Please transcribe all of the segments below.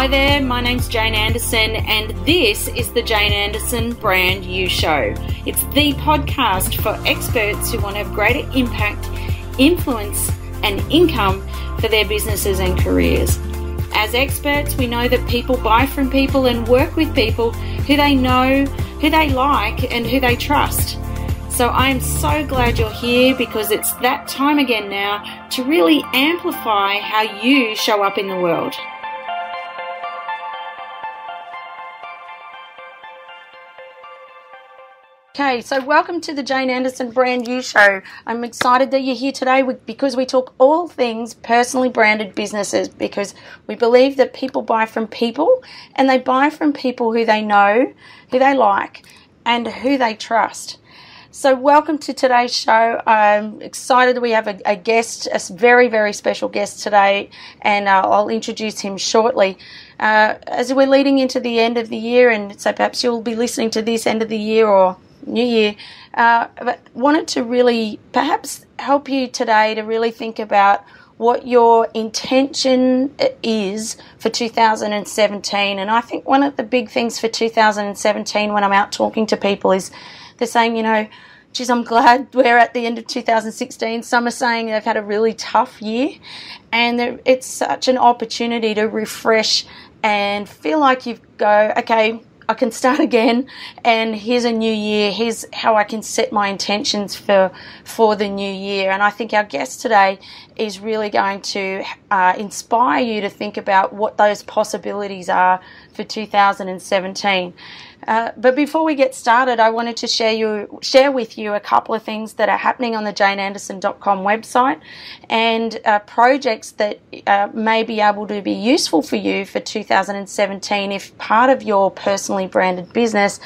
Hi there, my name's Jane Anderson and this is the Jane Anderson Brand You Show. It's the podcast for experts who want to have greater impact, influence and income for their businesses and careers. As experts, we know that people buy from people and work with people who they know, who they like and who they trust. So I am so glad you're here because it's that time again now to really amplify how you show up in the world. Okay, so welcome to the Jane Anderson Brand You Show. I'm excited that you're here today because we talk all things personally branded businesses, because we believe that people buy from people and they buy from people who they know, who they like and who they trust. So welcome to today's show. I'm excited that we have a guest, a very, very special guest today, and I'll introduce him shortly. As we're leading into the end of the year, and so perhaps you'll be listening to this end of the year or New Year, but wanted to really perhaps help you today to really think about what your intention is for 2017. And I think one of the big things for 2017 when I'm out talking to people is they're saying, you know, geez, I'm glad we're at the end of 2016. Some are saying they've had a really tough year, and it's such an opportunity to refresh and feel like you go, okay, I can start again, and here's a new year. Here's how I can set my intentions for the new year. And I think our guest today is really going to inspire you to think about what those possibilities are for 2017. But before we get started, I wanted to share with you a couple of things that are happening on the janeanderson.com website and projects that may be able to be useful for you for 2017 if part of your personally branded business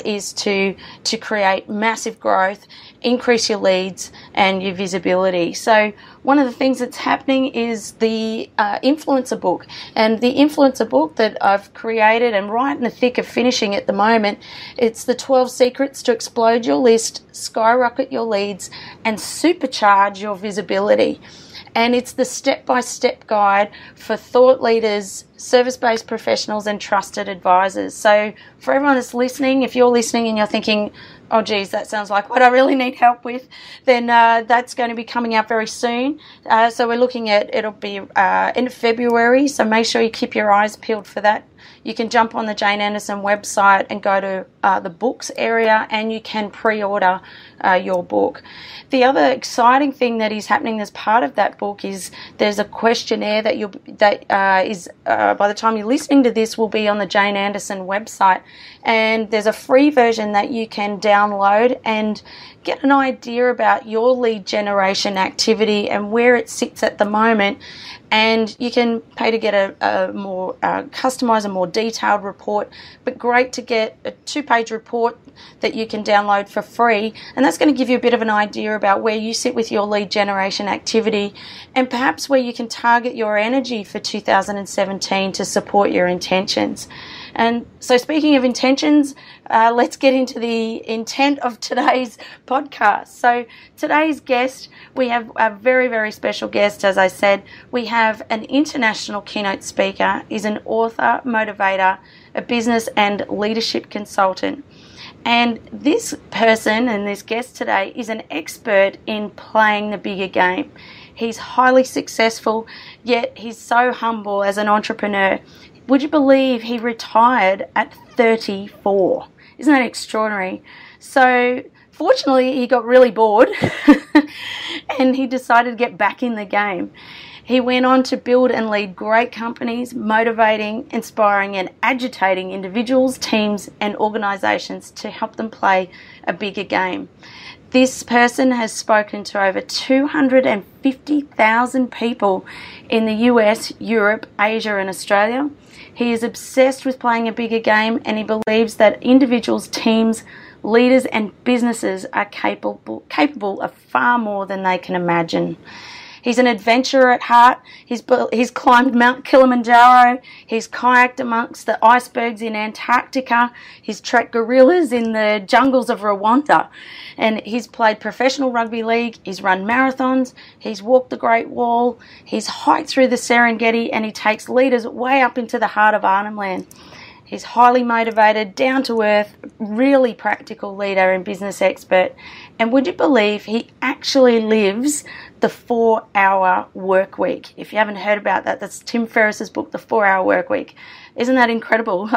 is to create massive growth, increase your leads and your visibility. So one of the things that's happening is the influencer book. And the influencer book that I've created and right in the thick of finishing at the moment, it's the 12 secrets to explode your list, skyrocket your leads and supercharge your visibility. And it's the step-by-step guide for thought leaders, service-based professionals and trusted advisors. So for everyone that's listening, if you're listening and you're thinking, oh geez, that sounds like what I really need help with, then that's going to be coming out very soon. So we're looking at, it'll be end of February, so make sure you keep your eyes peeled for that. You can jump on the Jane Anderson website and go to the books area and you can pre-order your book. The other exciting thing that is happening as part of that book is there's a questionnaire that is by the time you're listening to this will be on the Jane Anderson website, and there's a free version that you can download and get an idea about your lead generation activity and where it sits at the moment. And you can pay to get a more customized and more detailed report, but great to get a 2-page report that you can download for free. And that's going to give you a bit of an idea about where you sit with your lead generation activity and perhaps where you can target your energy for 2017 to support your intentions. And so speaking of intentions, let's get into the intent of today's podcast. So today's guest, we have a very, very special guest, as I said. We have an international keynote speaker. He's an author, motivator, a business and leadership consultant. And this person and this guest today is an expert in playing the bigger game. He's highly successful, yet he's so humble as an entrepreneur. Would you believe he retired at 34? Isn't that extraordinary? So fortunately, he got really bored and he decided to get back in the game. He went on to build and lead great companies, motivating, inspiring and agitating individuals, teams and organisations to help them play a bigger game. This person has spoken to over 250,000 people in the US, Europe, Asia and Australia. He is obsessed with playing a bigger game and he believes that individuals, teams, leaders and businesses are capable of far more than they can imagine. He's an adventurer at heart. He's climbed Mount Kilimanjaro. He's kayaked amongst the icebergs in Antarctica. He's trekked gorillas in the jungles of Rwanda. And he's played professional rugby league. He's run marathons. He's walked the Great Wall. He's hiked through the Serengeti, and he takes leaders way up into the heart of Arnhem Land. He's highly motivated, down-to-earth, really practical leader and business expert. And would you believe he actually lives the 4-hour work week? If you haven't heard about that, that's Tim Ferriss's book, The 4-Hour Work Week. Isn't that incredible?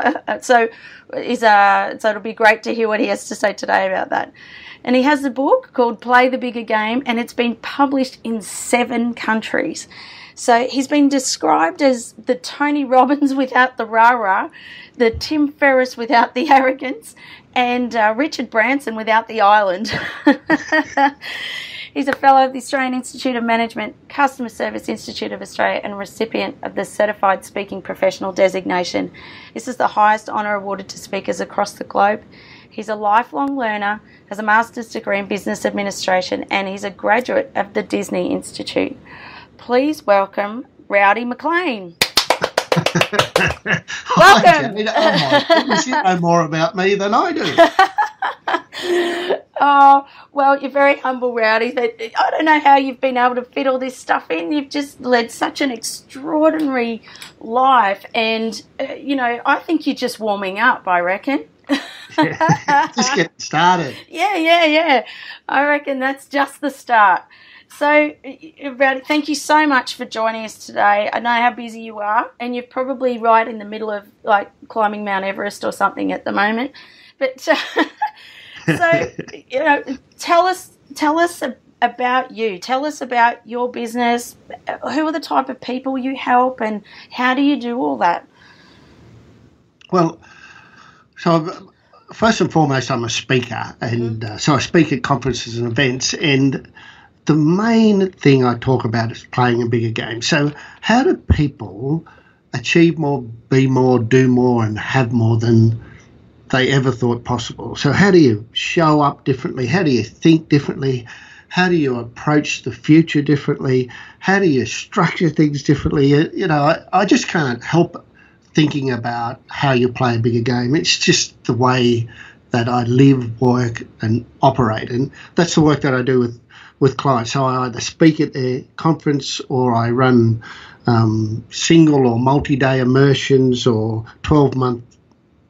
So it'll be great to hear what he has to say today about that. And he has a book called Play the Bigger Game, and it's been published in 7 countries. So he's been described as the Tony Robbins without the rah-rah, the Tim Ferriss without the arrogance, and Richard Branson without the island. He's a fellow of the Australian Institute of Management, Customer Service Institute of Australia, and recipient of the Certified Speaking Professional designation. This is the highest honour awarded to speakers across the globe. He's a lifelong learner, has a master's degree in business administration, and he's a graduate of the Disney Institute. Please welcome Rowdy McLean. Welcome. Jade. Oh my goodness, you know more about me than I do. Oh, well, you're very humble, Rowdy. I don't know how you've been able to fit all this stuff in. You've just led such an extraordinary life, and, I think you're just warming up, I reckon. Just getting started. Yeah. I reckon that's just the start. So, Rowdy, thank you so much for joining us today. I know how busy you are, and you're probably right in the middle of, climbing Mount Everest or something at the moment. But, so, tell us about you. Tell us about your business. Who are the type of people you help, and how do you do all that? Well, so first and foremost, I'm a speaker, and so I speak at conferences and events, and the main thing I talk about is playing a bigger game. So how do people achieve more, be more, do more, and have more than they ever thought possible? So how do you show up differently? How do you think differently? How do you approach the future differently? How do you structure things differently? I just can't help thinking about how you play a bigger game. It's just the way that I live, work, and operate. And that's the work that I do with clients. So I either speak at their conference, or I run single or multi-day immersions, or 12-month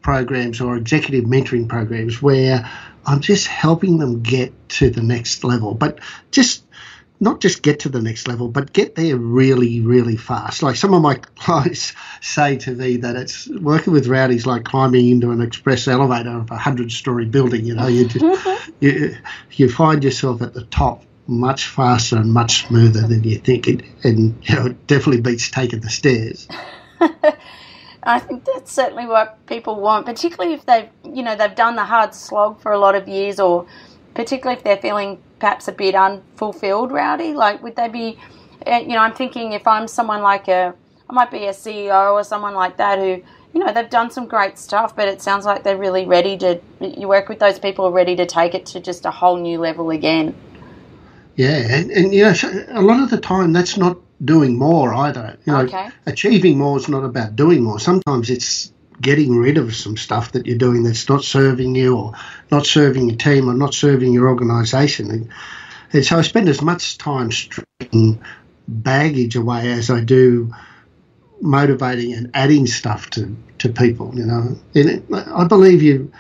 programs, or executive mentoring programs, where I'm just helping them get to the next level. But not just get to the next level, but get there really, really fast. Like some of my clients say to me that it's working with Rowdy's like climbing into an express elevator of a 100-story building. You find yourself at the top much faster and much smoother than you think, and it definitely beats taking the stairs. I think that's certainly what people want, particularly if they've done the hard slog for a lot of years, or particularly if they're feeling perhaps a bit unfulfilled, Rowdy. Would they be, I'm thinking if I'm someone I might be a CEO or someone like that who, they've done some great stuff, but it sounds like they're really ready to, you work with those people who are ready to take it to just a whole new level again. Yeah, and a lot of the time that's not doing more either. Okay. Achieving more is not about doing more. Sometimes it's getting rid of some stuff that you're doing that's not serving you, or not serving your team, or not serving your organisation. And so I spend as much time stripping baggage away as I do motivating and adding stuff to people, And I believe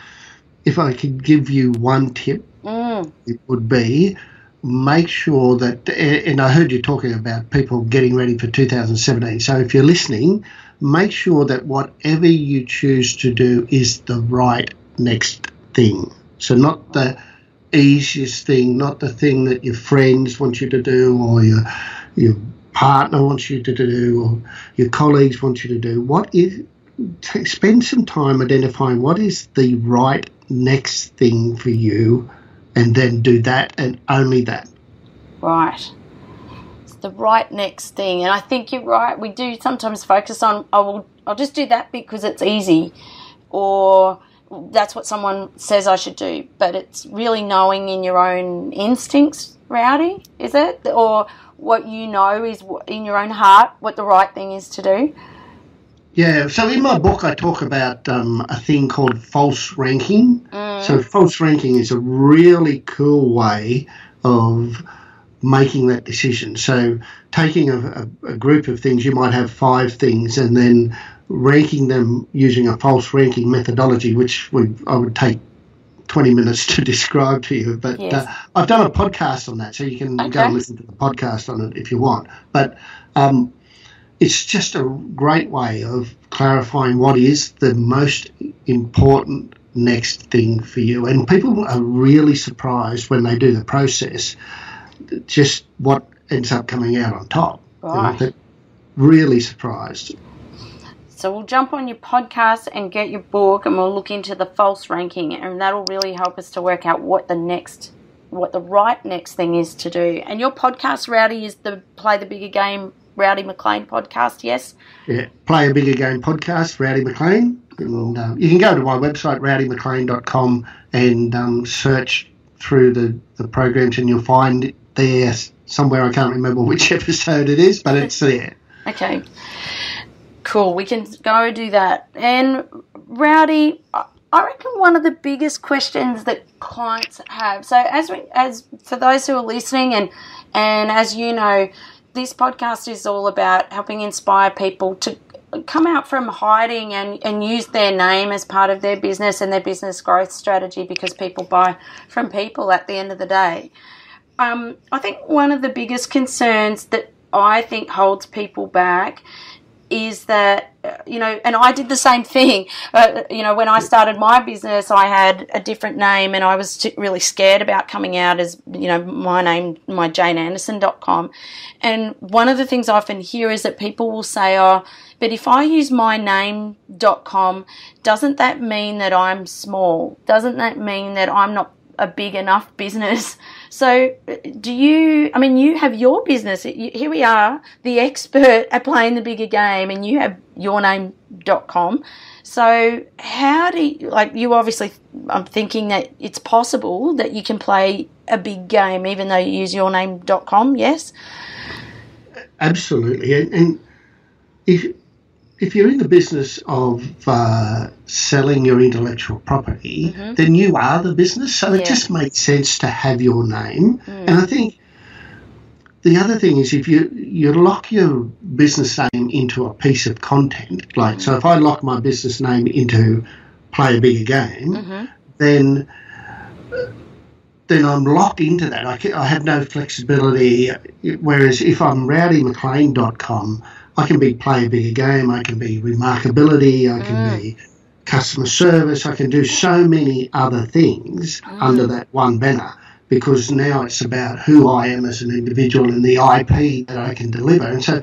if I could give you one tip, it would be make sure that, and I heard you talking about people getting ready for 2017. So if you're listening, make sure that whatever you choose to do is the right next thing. So not the easiest thing, not the thing that your friends want you to do, or your partner wants you to do, or your colleagues want you to do. Spend some time identifying what is the right next thing for you, and then do that and only that. Right. It's the right next thing. And I think you're right. We do sometimes focus on, I'll just do that because it's easy, or that's what someone says I should do. But it's really knowing in your own instincts Rowdy, is it? Or what you know is in your own heart what the right thing is to do? Yeah, so in my book I talk about a thing called false ranking. So false ranking is a really cool way of making that decision. So taking a group of things, you might have 5 things, and then ranking them using a false ranking methodology, which I would take 20 minutes to describe to you. But yes. I've done a podcast on that, so you can go and listen to the podcast on it if you want. But it's just a great way of clarifying what is the most important next thing for you. And people are really surprised when they do the process, just what ends up coming out on top. Right. They're really surprised. So we'll jump on your podcast and get your book, and we'll look into the false ranking, and that'll really help us to work out what the right next thing is to do. And your podcast, Rowdy, is the Play the Bigger Game Rowdy McLean podcast, yes? Yeah, Play a Bigger Game podcast, Rowdy McLean. And, you can go to my website, rowdymclean.com, and search through the programs, and you'll find it there somewhere. I can't remember which episode it is, but it's there. Okay. Cool. We can go do that. And Rowdy, I reckon one of the biggest questions that clients have. So as for those who are listening, and as you know, this podcast is all about helping inspire people to come out from hiding and use their name as part of their business and their business growth strategy, because people buy from people at the end of the day. I think one of the biggest concerns that I think holds people back is that, and I did the same thing. When I started my business, I had a different name, and I was really scared about coming out as, my name, my janeanderson.com. And one of the things I often hear is that people will say, oh, but if I use my name.com, doesn't that mean that I'm small? Doesn't that mean that I'm not a big enough business? So you have your business. Here we are, the expert at playing the bigger game, and you have yourname.com. So how do you obviously, I'm thinking that it's possible that you can play a big game even though you use yourname.com, yes? Absolutely. And if you're in the business of selling your intellectual property, then you are the business. So it just makes sense to have your name. And I think the other thing is, if you lock your business name into a piece of content, so if I lock my business name into Play a Bigger Game, then I'm locked into that. I have no flexibility. Whereas if I'm rowdymclean.com, I can be Play a Bigger Game, I can be Remarkability, I can be Customer Service, I can do so many other things under that one banner, because now it's about who I am as an individual and the IP that I can deliver. And so,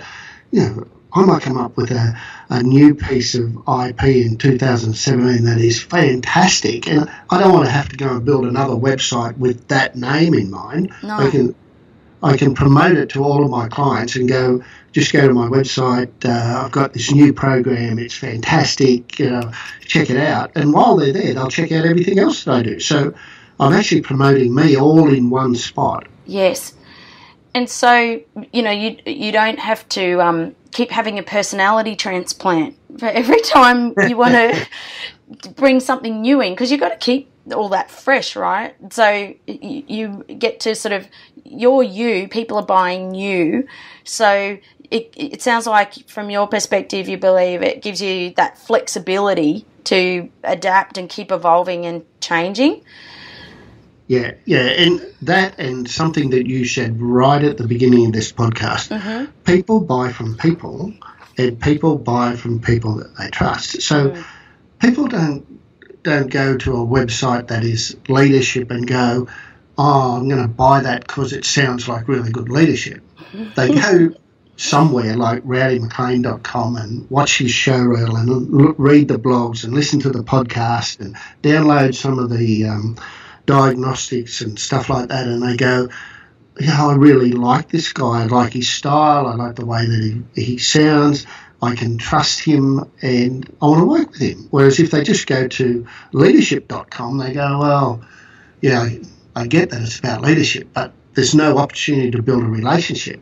I might come up with a new piece of IP in 2017 that is fantastic, and I don't want to have to go and build another website with that name in mind. No. I can promote it to all of my clients and just go to my website. I've got this new program. It's fantastic. Check it out. And while they're there, they'll check out everything else that I do. So I'm actually promoting me all in one spot. Yes. And so, you don't have to keep having a personality transplant for every time you want to bring something new in, because you've got to keep all that fresh, right? So you get to sort of, you're you, people are buying you. So it sounds like from your perspective, you believe it gives you that flexibility to adapt and keep evolving and changing. Yeah, and something that you said right at the beginning of this podcast, people buy from people, and people buy from people that they trust. So people don't go to a website that is leadership and go, oh, I'm going to buy that because it sounds like really good leadership. They go somewhere like rowdymclean.com and watch his show reel and read the blogs and listen to the podcast and download some of the diagnostics and stuff like that, and they go, I really like this guy. I like his style. I like the way that he sounds. I can trust him and I want to work with him. Whereas if they just go to leadership.com, they go, well, I get that it's about leadership, but there's no opportunity to build a relationship.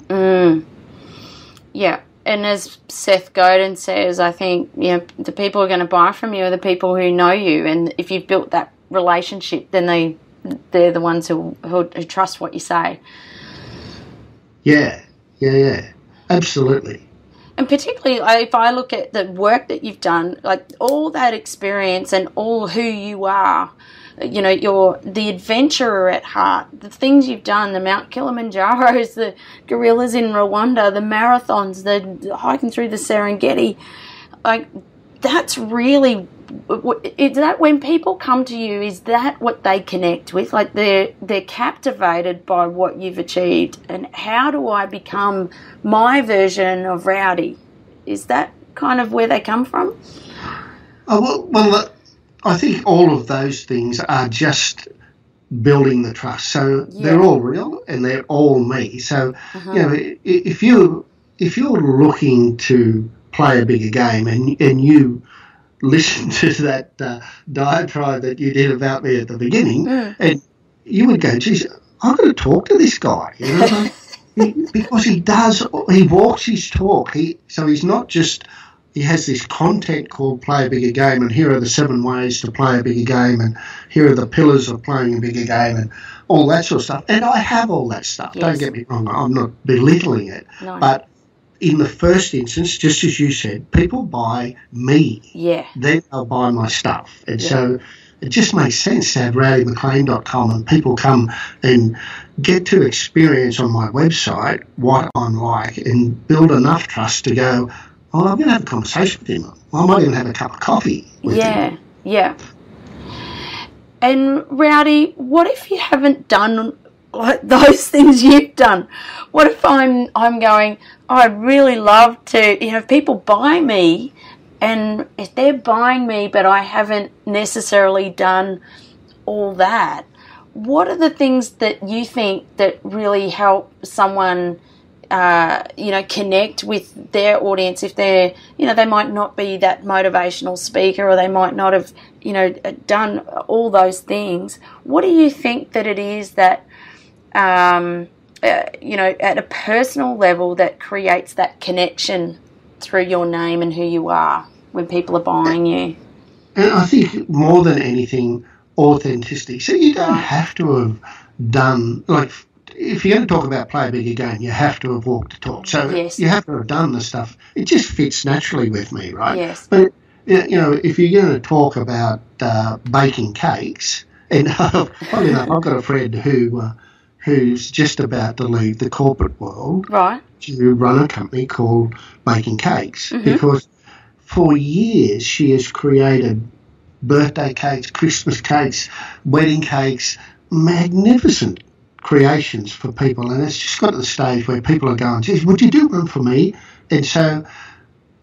Yeah. And as Seth Godin says, I think, you know, the people who are going to buy from you are the people who know you. And if you've built that relationship, then they're the ones who trust what you say. Yeah. Absolutely. And particularly if I look at the work that you've done, like all that experience and all who you are, you know, you're the adventurer at heart, the things you've done, the Mount Kilimanjaros, the gorillas in Rwanda, the marathons, the hiking through the Serengeti, like that's really, is that when people come to you, is that what they connect with? Like they're captivated by what you've achieved, and how do I become my version of Rowdy? Is that kind of where they come from? Well, I think all of those things are just building the trust. So they're all real and they're all me. So you know, if you're looking to play a bigger game and you listen to that diatribe that you did about me at the beginning, and you would go, geez, I've got to talk to this guy, you know, because he walks his talk. So he's not just, he has this content called Play a Bigger Game, and here are the 7 ways to play a bigger game, and here are the pillars of playing a bigger game, and all that sort of stuff. And I have all that stuff. Yes. Don't get me wrong, I'm not belittling it. No. But in the first instance, just as you said, people buy me. Yeah. Then they'll buy my stuff. And so it just makes sense to have rowdymclean.com and people come and get to experience on my website what I'm like and build enough trust to go, oh, I'm going to have a conversation with him. I might even have a cup of coffee with him. Yeah. And Rowdy, what if you haven't done like those things you've done? What if I'm going, oh, I'd really love to, you know, if people buy me, and if they're buying me but I haven't necessarily done all that, what are the things that you think that really help someone you know, connect with their audience? If they're, you know, they might not be that motivational speaker, or they might not have, you know, done all those things. What do you think that it is that, you know, at a personal level that creates that connection through your name and who you are when people are buying you? And I think more than anything, authenticity. So you don't have to have done, like, if you're going to talk about Play a Bigger Game, you have to have walked the talk. So you have to have done the stuff. It just fits naturally with me, right? Yes. But, you know, if you're going to talk about baking cakes, and funny enough, I've got a friend who's just about to leave the corporate world to run a company called Baking Cakes, because for years she has created birthday cakes, Christmas cakes, wedding cakes, magnificent creations for people, and it's just got to the stage where people are going, geez, would you do one for me? And so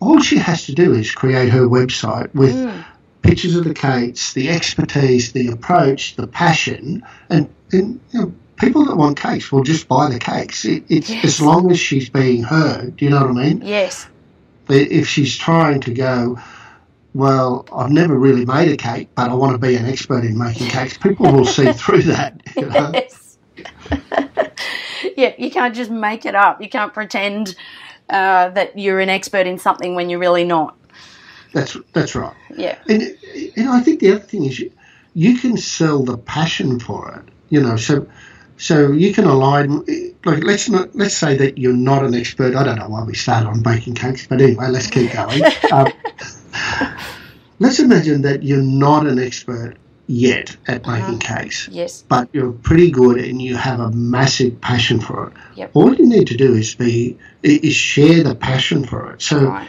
all she has to do is create her website with pictures of the cakes, the expertise, the approach, the passion, and you know, people that want cakes will just buy the cakes. It's as long as she's being heard. Do you know what I mean? Yes. If she's trying to go, well, I've never really made a cake, but I want to be an expert in making cakes, people will see through that. You know? Yes. Yeah, you can't just make it up. You can't pretend that you're an expert in something when you're really not. That's right. Yeah. And I think the other thing is you can sell the passion for it. You know, so you can align. Like let's say that you're not an expert. I don't know why we started on baking cakes, but anyway, let's keep going. Let's imagine that you're not an expert yet at making cakes. Yes. But you're pretty good and you have a massive passion for it. Yep. All you need to do is share the passion for it. So,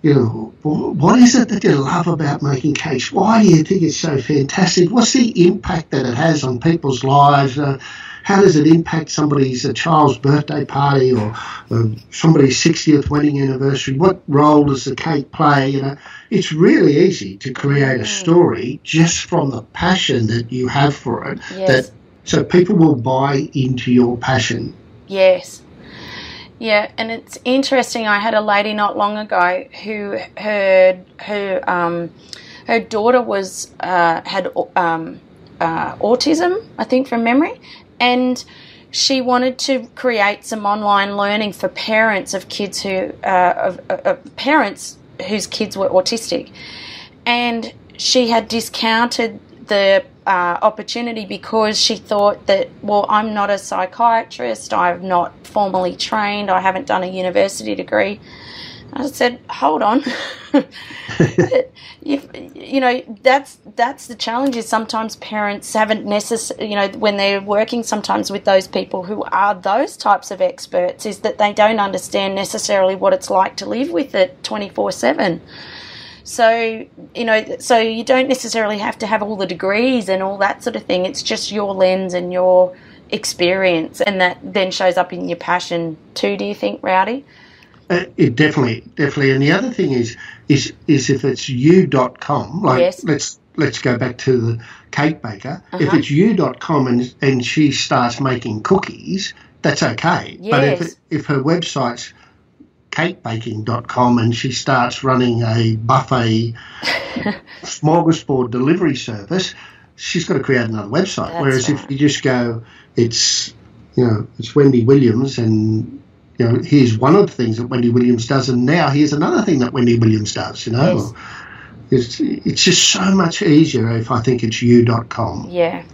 you know, what is it that you love about making cakes? Why do you think it's so fantastic? What's the impact that it has on people's lives? How does it impact somebody's child's birthday party or somebody's 60th wedding anniversary? What role does the cake play? You know, it's really easy to create a story just from the passion that you have for it. Yes. So people will buy into your passion. Yes. Yeah, and it's interesting. I had a lady not long ago who her daughter had autism, I think, from memory. And she wanted to create some online learning for parents of kids who parents whose kids were autistic, and she had discounted the opportunity because she thought that, well, I'm not a psychiatrist, I'm not formally trained, I haven't done a university degree. I said, hold on. You know, that's the challenge, is sometimes parents haven't necessarily, you know, when they're working sometimes with those people who are those types of experts, is that they don't understand necessarily what it's like to live with it 24/7. So, you know, so you don't necessarily have to have all the degrees and all that sort of thing. It's just your lens and your experience, and that then shows up in your passion too, do you think, Rowdy? It definitely. And the other thing is if it's you.com, like yes. let's go back to the cake baker. If it's you.com and she starts making cookies, that's okay. Yes. But if her website's cakebaking.com and she starts running a buffet smorgasbord delivery service, she's got to create another website. That's Whereas right. if you just go, it's Wendy Williams, and you know, here's one of the things that Wendy Williams does, and now here's another thing that Wendy Williams does, you know. Yes. It's just so much easier if I think it's you.com. Yeah,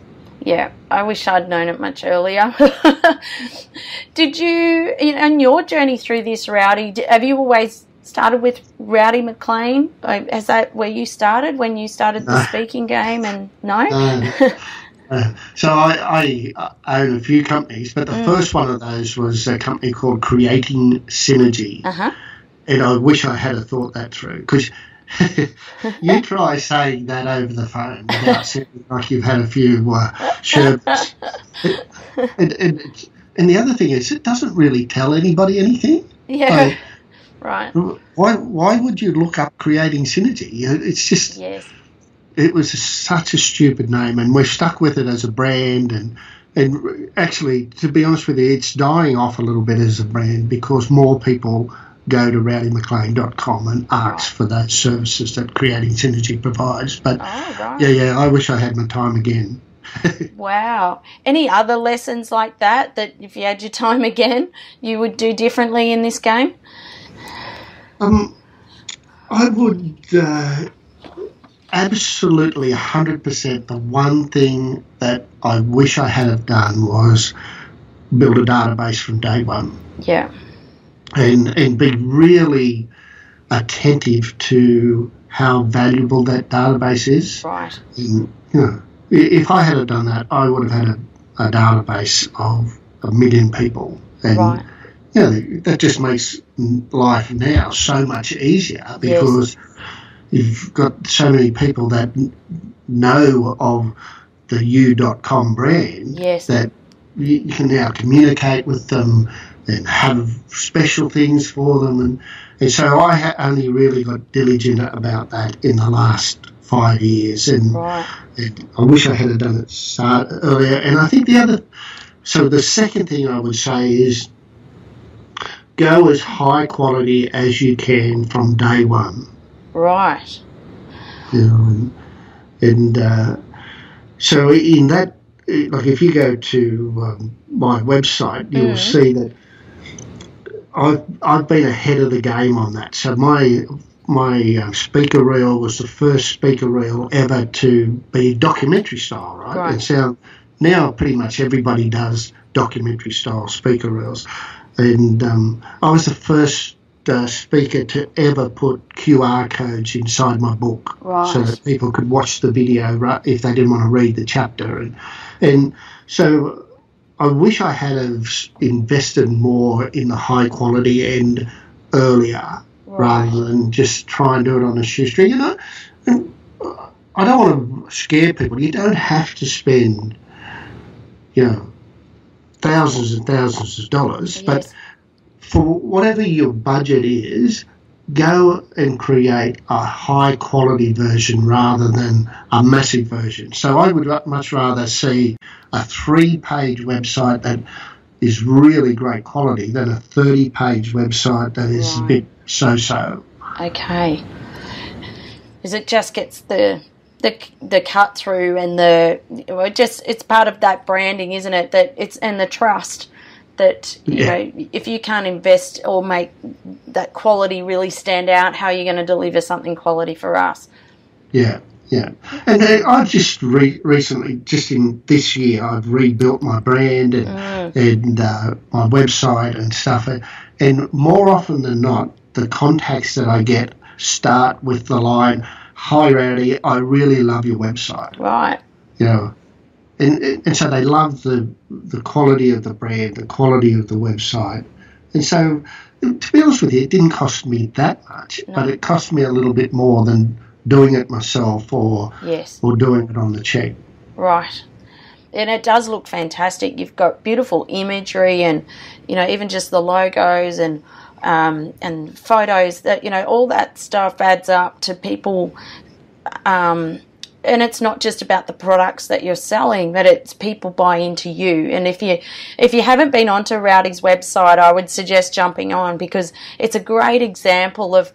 I wish I'd known it much earlier. Did you, in your journey through this, Rowdy, have you always started with Rowdy McLean? Is that where you started, when you started the speaking game? And no? So I own a few companies, but the first one of those was a company called Creating Synergy. And I wish I had thought that through, because you try saying that over the phone without sounding like you've had a few sherbets. And the other thing is, it doesn't really tell anybody anything. Yeah, right. Why would you look up Creating Synergy? It's just, it was such a stupid name, and we're stuck with it as a brand. And actually, to be honest with you, it's dying off a little bit as a brand, because more people go to rowdymclean.com and ask for those services that Creating Synergy provides. But yeah, I wish I had my time again. Wow. Any other lessons like that if you had your time again, you would do differently in this game? I would absolutely 100%. The one thing that I wish I had have done was build a database from day one. Yeah. And be really attentive to how valuable that database is. Right. And, you know, if I had done that, I would have had a database of 1 million people. And, you know, that just makes life now so much easier, because you've got so many people that know of the you.com brand that you can now communicate with them and have special things for them. And so I only really got diligent about that in the last 5 years. And I wish I had done it earlier. And I think the second thing I would say is go as high quality as you can from day one. Right. You know, so in that, like if you go to my website, you'll see that I've been ahead of the game on that. So my speaker reel was the first speaker reel ever to be documentary style, right? And so now pretty much everybody does documentary style speaker reels. And I was the first speaker to ever put QR codes inside my book, so that people could watch the video if they didn't want to read the chapter. And so I wish I had have invested more in the high quality end earlier, rather than just try and do it on a shoestring. You know, and I don't want to scare people. You don't have to spend, you know, thousands and thousands of dollars, but for whatever your budget is, go and create a high quality version rather than a massive version. So I would much rather see a 3-page website that is really great quality than a 30-page website that is a bit so-so. Okay. Because it just gets the the cut through and it's part of that branding, isn't it? That it's and the trust that you know, if you can't invest or make that quality really stand out, how are you going to deliver something quality for us? Yeah. Yeah, and I've just recently, just in this year, I've rebuilt my brand and my website and stuff. And more often than not, the contacts that I get start with the line, "Hi, Rowdy, I really love your website." Right. You know, and so they love the quality of the brand, the quality of the website. And so, to be honest with you, it didn't cost me that much, but it cost me a little bit more than doing it myself or doing it on the cheap. Right. And it does look fantastic. You've got beautiful imagery and, you know, even just the logos and photos that, you know, all that stuff adds up to people. And it's not just about the products that you're selling, but it's people buy into you. And if you haven't been onto Rowdy's website, I would suggest jumping on, because it's a great example of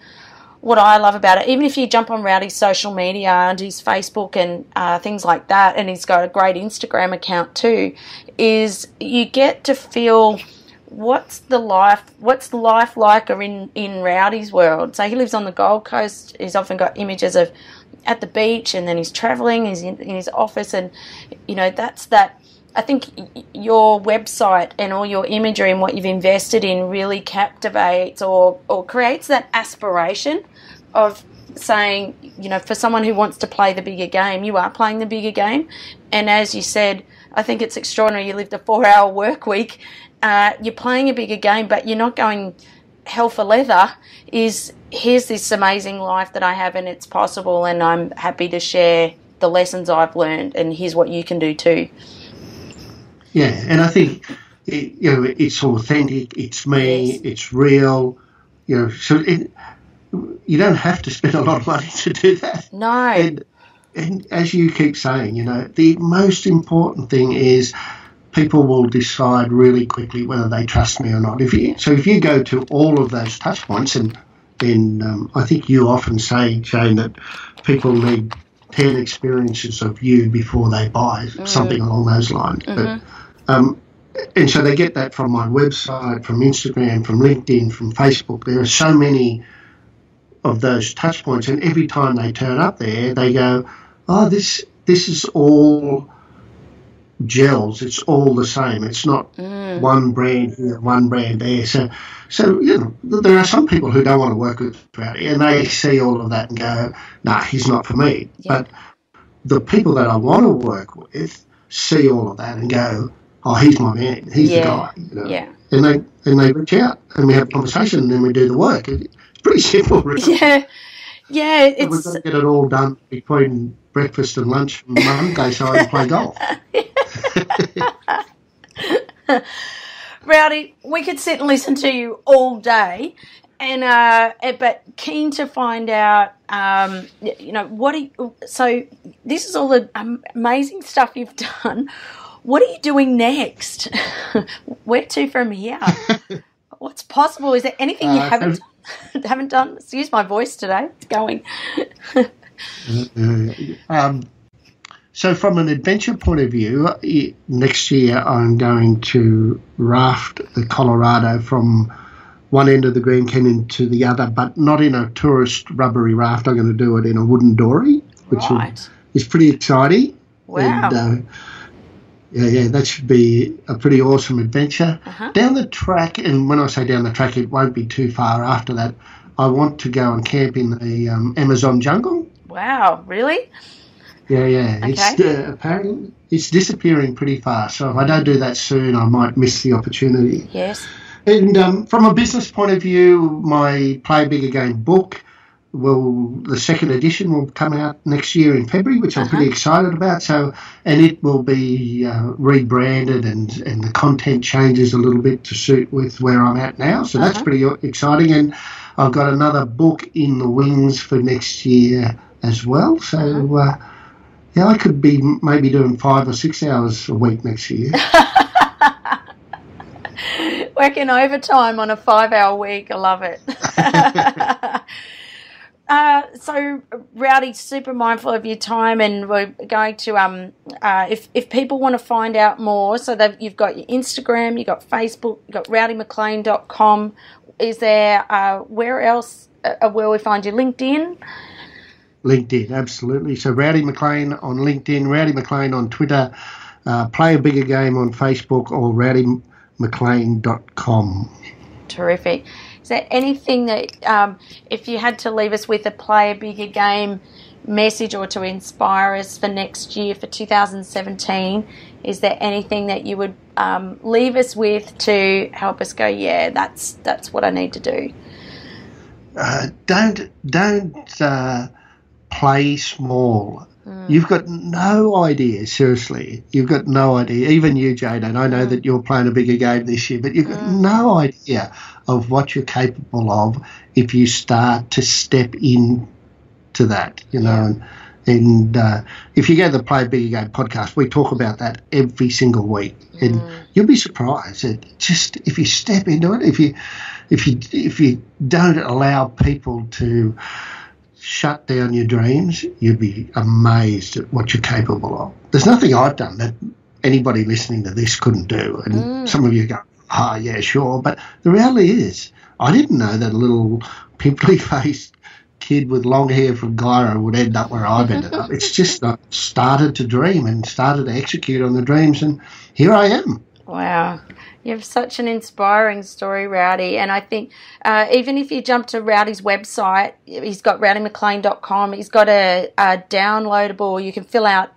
what I love about it. Even if you jump on Rowdy's social media and his Facebook and things like that, and he's got a great Instagram account too, is you get to feel what's the life like in Rowdy's world. So he lives on the Gold Coast. He's often got images of at the beach, and then he's travelling, he's in his office, and you know, that's that. I think your website and all your imagery and what you've invested in really captivates or creates that aspiration of saying, you know, for someone who wants to play the bigger game, you are playing the bigger game. And as you said, I think it's extraordinary. You lived a 4-hour work week. You're playing a bigger game, but you're not going hell for leather. Here's this amazing life that I have, and it's possible, and I'm happy to share the lessons I've learned, and here's what you can do too. Yeah, and I think you know, it's authentic, it's me, it's real. You know, so you don't have to spend a lot of money to do that. No. And as you keep saying, you know, the most important thing is people will decide really quickly whether they trust me or not. If you go to all of those touch points, and I think you often say, Jane, that people need 10 experiences of you before they buy, something along those lines. But and so they get that from my website, from Instagram, from LinkedIn, from Facebook. There are so many of those touch points, and every time they turn up there, they go, "Oh, this is all gels. It's all the same. It's not one brand here, one brand there." So you know, there are some people who don't want to work with Rowdy, and they see all of that and go, "Nah, he's not for me." Yeah. But the people that I want to work with see all of that and go, "Oh, he's my man. He's the guy." You know? Yeah. And they reach out, and we have a conversation, and then we do the work. It's pretty simple, really. Yeah. Yeah. It's... We've got to get it all done between breakfast and lunch on Monday so I can play golf. Rowdy, we could sit and listen to you all day, and but keen to find out, you know, so this is all the amazing stuff you've done. What are you doing next? Where to from here? What's possible? Is there anything you haven't done? Excuse my voice today. It's going. So from an adventure point of view, next year I'm going to raft the Colorado from one end of the Grand Canyon to the other, but not in a tourist rubbery raft. I'm going to do it in a wooden dory, which is pretty exciting. Wow. And, that should be a pretty awesome adventure. Down the track, and when I say down the track, it won't be too far after that, I want to go and camp in the Amazon jungle. Wow, really? Yeah. Okay. It's apparently it's disappearing pretty fast. So if I don't do that soon, I might miss the opportunity. Yes. And from a business point of view, my Play a Bigger Game book the second edition will come out next year in February, which I'm pretty excited about. So, and it will be rebranded, and the content changes a little bit to suit with where I'm at now. So that's pretty exciting. And I've got another book in the wings for next year as well. So, I could be maybe doing 5 or 6 hours a week next year. Working overtime on a 5-hour week. I love it. So Rowdy, super mindful of your time, and we're going to if people want to find out more, so that you've got your Instagram, you've got Facebook, you've got rowdymclean.com. Is there where else will we find you? LinkedIn? LinkedIn, absolutely. So Rowdy McLean on LinkedIn, Rowdy McLean on Twitter, Play a Bigger Game on Facebook, or rowdymclean.com. Terrific. Is there anything that, if you had to leave us with a Play a Bigger Game message or to inspire us for next year, for 2017, is there anything that you would leave us with to help us go, yeah, that's what I need to do? Don't play small. You've got no idea, seriously. You've got no idea. Even you, Jade, and I know that you're playing a bigger game this year, but you've got no idea of what you're capable of if you start to step into that, you know. And if you go to the Play a Bigger Game podcast, we talk about that every single week, and you'll be surprised at just if you step into it, if you don't allow people to shut down your dreams, you'd be amazed at what you're capable of. There's nothing I've done that anybody listening to this couldn't do. And some of you go, yeah, sure. But the reality is, I didn't know that a little pimply-faced kid with long hair from Gyro would end up where I've ended up. It's just I started to dream and started to execute on the dreams, and here I am. Wow. You have such an inspiring story, Rowdy. And I think even if you jump to Rowdy's website, he's got rowdymclean.com. He's got a downloadable. You can fill out,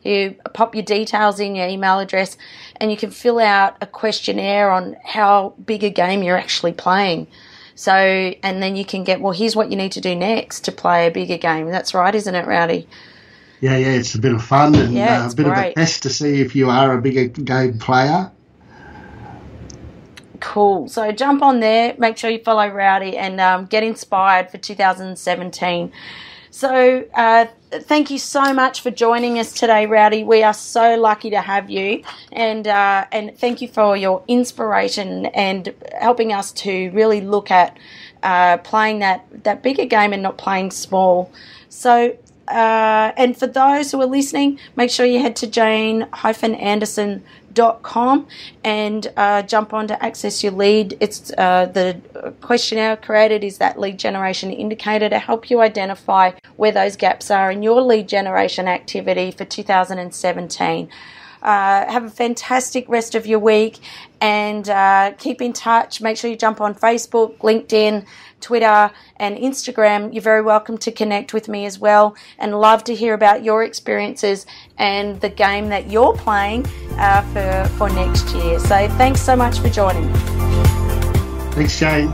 you pop your details in, your email address, and you can fill out a questionnaire on how big a game you're actually playing. So, and then you can get, well, here's what you need to do next to play a bigger game. That's right, isn't it, Rowdy? Yeah, it's a bit of fun and a bit great. of a test to see if you are a bigger game player. Cool. So jump on there, make sure you follow Rowdy, and get inspired for 2017. So thank you so much for joining us today, Rowdy. We are so lucky to have you, and thank you for your inspiration and helping us to really look at playing that bigger game and not playing small. So and for those who are listening, make sure you head to jane-anderson.com and jump on to access your lead. It's the questionnaire created is that lead generation indicator to help you identify where those gaps are in your lead generation activity for 2017. Have a fantastic rest of your week, and keep in touch. Make sure you jump on Facebook, LinkedIn, Twitter, and Instagram. You're very welcome to connect with me as well, and love to hear about your experiences and the game that you're playing for next year. So thanks so much for joining me. Thanks, Jane.